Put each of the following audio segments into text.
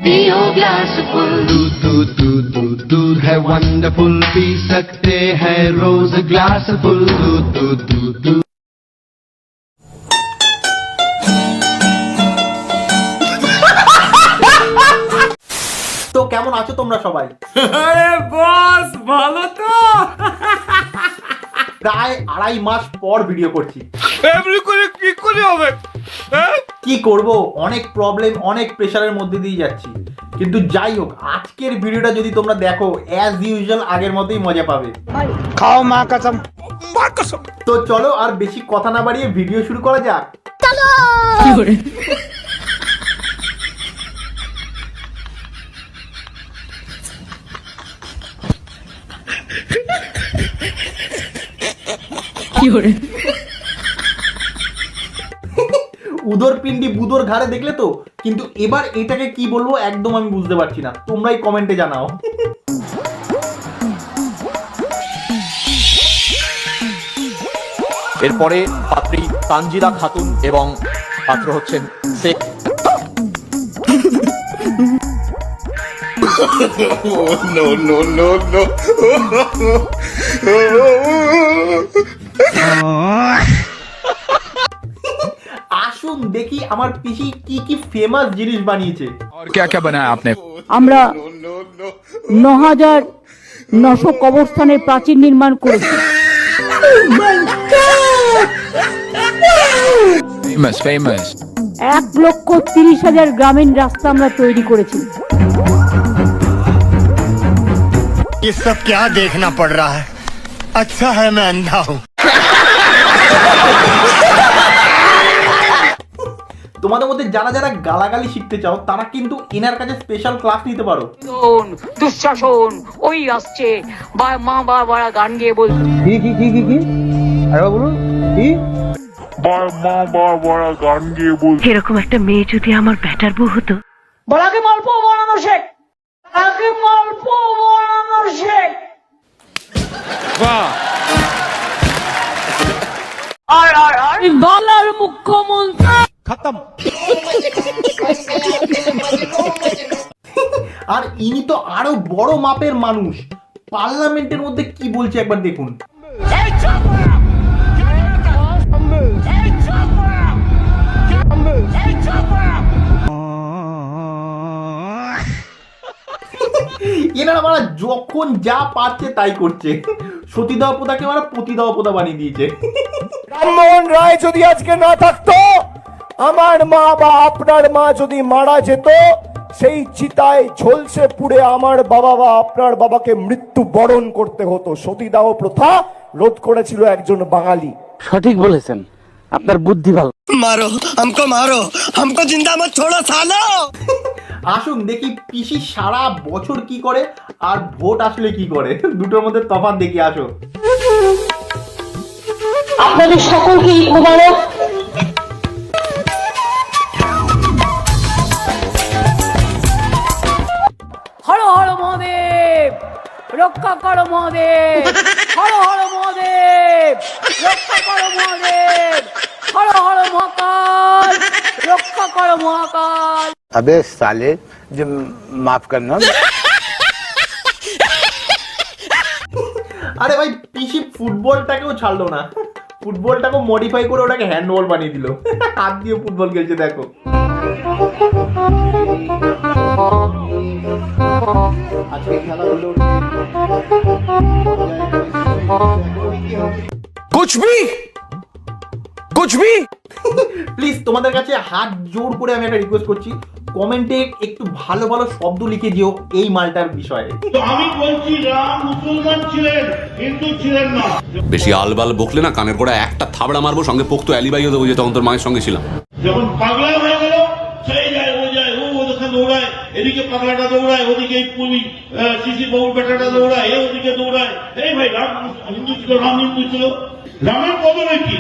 पियो glass full दूध दूध दूध दूध दूध है वंडरफुल पी सकते हैं रोज ग्लास फुल दूध दूध दूध दूध। তো কেমন আছো তোমরা সবাই? আরে বস ভালো তো। প্রায় 2.5 মাস পর ভিডিও করছি। এমনি করে কি করে হবে? কি করব, অনেক প্রবলেম অনেক প্রেশারের মধ্যে দিয়ে যাচ্ছি, কিন্তু যাই হোক আজকের ভিডিওটা যদি তোমরা দেখো অ্যাজ ইউজুয়াল আগের মতোই মজা পাবে। খাও মা কসম, মা কসম। তো চলো আর বেশি কথা না বাড়িয়ে ভিডিও শুরু করা যাক। উদর পিন্ডি বুদর ঘাড়ে দেখলে তো, কিন্তু এবার এটাকে কি বলবো একদম আমি বুঝতে পারছি না, তোমরাই কমেন্টে জানাও। এরপরে পাত্রী তানজিলা খাতুন এবং পাত্র হচ্ছেন Sheikh. No, no, no, no. আসুন দেখি আমার পিসি কি কি ফেমাস জিনিস বানিয়েছে। और क्या क्या बनाया आपने? আমরা ৯,৯০০ কবরস্থানের প্রাচীর নির্মাণ করেছি। फेमस फेमस ১,৩০,০০০ গ্রামীণ রাস্তা আমরা তৈরি করেছি। ये सब क्या देखना पड़ रहा है? अच्छा है मैं अंधा हूँ। তোমাদের মধ্যে যারা যারা গালাগালি শিখতে চাও তারা কিন্তু এনার কাছে স্পেশাল ক্লাস নিতে পারো। দুঃশাসন ওই আসছে, মা বাবা গান গেয়ে বলছে এরকম একটা মেয়ে যদি আমার ব্যাটার বউ হতো। বলাকে মালপো বানানো শেখ, বলাকে মালপো বানানো শেখ। वाह বাংলার মুখ্যমন্ত্রী खत्म। আর ইনি তো আরো বড় মাপের মানুষ, পার্লামেন্টের মধ্যে কি বলছে একবার দেখুন। এনারা মারা যখন যা পারছে তাই করছে। সতীদাহ প্রথাকে মারা পতিদাহ প্রথা বানিয়ে দিয়েছে। রামমোহন রায় যদি আজকে না থাকতো, আমার মা বা আপনার মা যদি মারা যেত, সেই চিতায় ঝলসে পুড়ে আমার বাবা বা আপনার বাবাকে মৃত্যু বরণ করতে হতো। সতীদাহ প্রথা রোধ করেছিল একজন বাঙালি। সঠিক বলেছেন, আপনার বুদ্ধি ভালো। मारो हमको जिंदा मत छोड़ो सालो। আসুন দেখি পিসি সারা বছর কি করে আর ভোট আসলে কি করে, দুটোর মধ্যে তফাৎ দেখি। আসো। আপনাদের সকলকে ঈদ মোবারক। হর হর মহাদেব, রক্ষা করো মহাদেব। হর হর মহাদেব, রক্ষা করো মহাদেব। হর হর মহাকাল, রক্ষা করো মহাকাল। अबे साले, जो माफ करना। আরে ভাই পিসি ফুটবলটাকেও ছাড়লো না, ফুটবলটাকে মডিফাই করে ওটাকে হ্যান্ডবল বানিয়ে দিল। হাত দিয়ে ফুটবল খেলছে দেখো। আজকে খেলা হলো कुछ भी প্লিজ তোমাদের কাছে হাত জোর করে আমি একটা রিকোয়েস্ট করছি, কমেন্টে একটু ভালো ভালো শব্দ লিখে দিও এই মালটার বিষয়ে। আমি বলছি রাম মুসলমান ছিলেন, হিন্দু ছিলেন না। বেশি আলবাল বকলে না কানের গোড়া একটা থাবড়া মারবো, সঙ্গে পোক্ত অ্যালিবাইও দেবো যে তখন তোর মায়ের সঙ্গে ছিলাম। যখন পাগলা হয়ে গেল, সেই যায় ও যায়, ও ওখানে দৌড়ায়, এদিকে পাগলাটা দৌড়ায়, ওদিকে শিশির বাবুর বেটাটা দৌড়ায়, ওদিকে দৌড়ায়। এই ভাই রাম হিন্দু ছিল, রাম হিন্দু ছিল, রামের বদলে কি?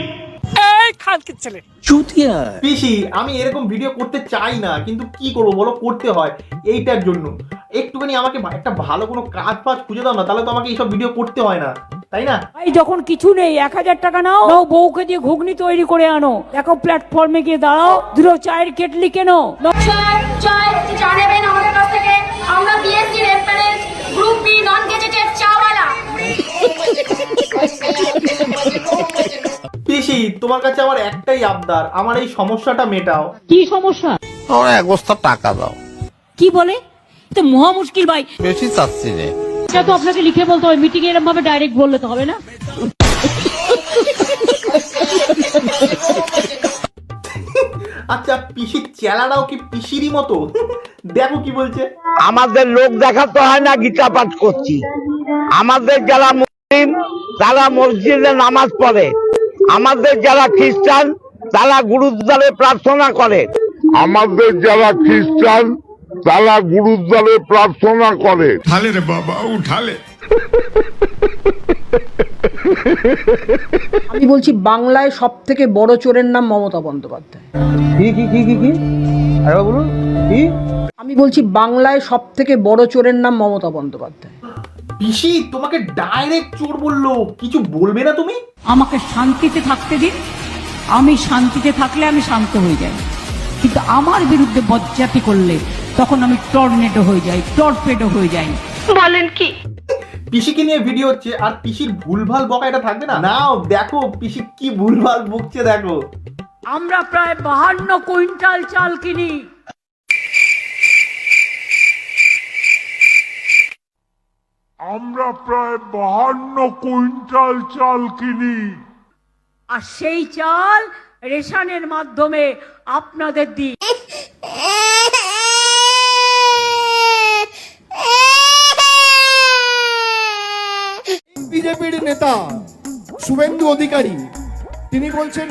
পিসি আমি এরকম ভিডিও করতে চাই না, কিন্তু কি করবো বলো, করতে হয় এইটার জন্য। একটুখানি আমাকে একটা ভালো কোনো কাজ ফাজ খুঁজে দাও না, তাহলে তো আমাকে এইসব ভিডিও করতে হয় না। তাই না? ভাই যখন কিছু নেই 1000 টাকা নাও, বউকে দিয়ে ঘুগনি তৈরি করে আনো, দেখো প্ল্যাটফর্মে গিয়ে দাঁড়াও, দুটো চায়ের কেটলি কেনো। জানাবেন আমাদের কাছ থেকে, আমরা BSc reference group B non gazetted চাওয়ালা। পিসি তোমার কাছে আমার একটাই আবদার, আমার এই সমস্যাটা মেটাও। কি সমস্যা? और एक बस्ता टाका दाओ কি বলে? তো মহা মুশকিল ভাই, বেশি চাচ্ছি রে এটা তো আপনাকে লিখে বলতে হবে, মিটিং এরকম ভাবে ডাইরেক্ট বললে তো হবে না। আচ্ছা পিসির চেলাটাও কি পিসিরই মতো? দেখো কি বলছে। আমাদের লোক দেখাতে হয় না, গীতা পাঠ করছি। আমাদের যারা মুসলিম তারা মসজিদে নামাজ পড়ে, আমাদের যারা খ্রিস্টান তারা গুরুদ্বারে প্রার্থনা করে, আমাদের যারা খ্রিস্টান তারা গুরুদ্বারে প্রার্থনা করে। उठाले रे बाबा उठाले আমি বলছি বাংলায় সব থেকে বড় চোরের নাম মমতা বন্দ্যোপাধ্যায়। আরে বলুন কি? আমি বলছি বাংলায় সব থেকে বড় চোরের নাম মমতা বন্দ্যোপাধ্যায়। পিসি তোমাকে ডাইরেক্ট চোর বললো, কিছু বলবে না তুমি? আমাকে শান্তিতে থাকতে দিন, আমি শান্তিতে থাকলে আমি শান্ত হয়ে যাই, কিন্তু আমার বিরুদ্ধে বজ্জাতি করলে তখন আমি টর্নেডো হয়ে যাই, টর্পেডো হয়ে যাই। বলেন কি? পিসিকে নিয়ে ভিডিও হচ্ছে আর পিসির ভুলভাল বকা এটা থাকবে না? নাও দেখো পিসি কি ভুলভাল বকছে দেখো। আমরা প্রায় 52 কুইন্টাল চাল কিনি। আমরা প্রায় 52 কুইন্টাল চাল কিনি। আর সেই চাল রেশনের মাধ্যমে আপনাদের দিই। বিজেপির নেতা শুভেন্দু অধিকারী তিনি বলছেন,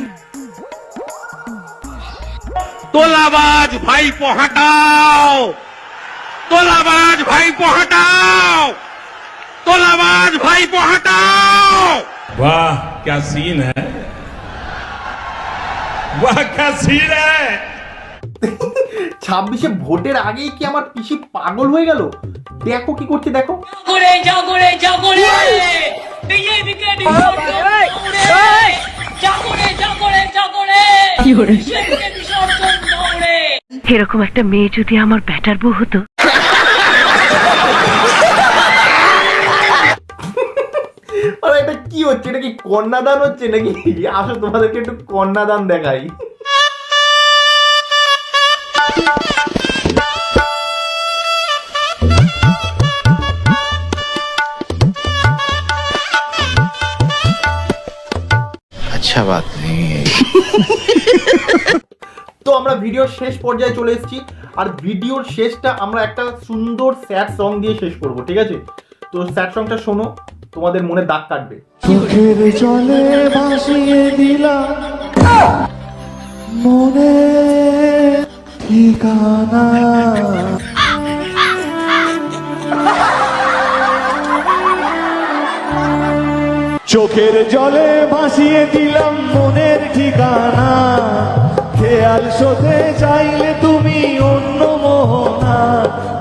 তোলাবাজ ভাইপো হটাও, তোলাবাজ ভাইপো হটাও, তোলাবাজ ভাইপো হটাও। वाह क्या सीन है, वाह क्या सीन है। 26-এ ভোটের আগেই কি আমার পিসি পাগল হয়ে গেল? দেখো কি করছে দেখো। এরকম একটা মেয়ে যদি আমার ব্যাটার বউ হতো। আরে এটা কি হচ্ছে? এটা কি কন্যাদান হচ্ছে নাকি? আসো তোমাদেরকে একটু কন্যাদান দেখাই। अच्छा बात नहीं है। তো আমরা ভিডিওর শেষ পর্যায়ে চলে এসেছি, আর ভিডিওর শেষটা আমরা একটা সুন্দর স্যাড সং দিয়ে শেষ করব, ঠিক আছে? তো স্যাড সংটা শোনো, তোমাদের মনে দাগ কাটবে। চোখের জলে ভাসিয়ে দিলাম মনে ঠিকানা, চোখের জলে ভাসিয়ে দিলাম মনের ঠিকানা, খেয়াল শোধে চাইলে তুমি অন্য মোহনা,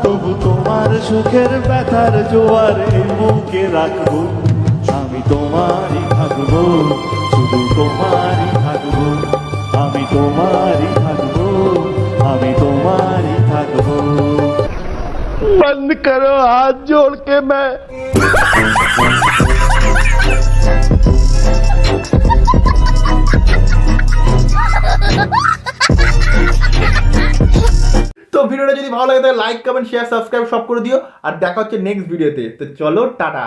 তবু তোমার সুখের ব্যথার জোয়ার এই বুকে রাখবো, আমি তোমারই থাকবো, শুধু তোমারই থাকবো, আমি তোমারই থাকবো, আমি তোমারই থাকবো। বন্ধ করো হাত জোড় কে मैं। তো ভিডিওটা যদি ভালো লাগে তাহলে লাইক কমেন্ট শেয়ার সাবস্ক্রাইব সব করে দিও, আর দেখা হচ্ছে নেক্সট ভিডিওতে। তো চলো টাটা।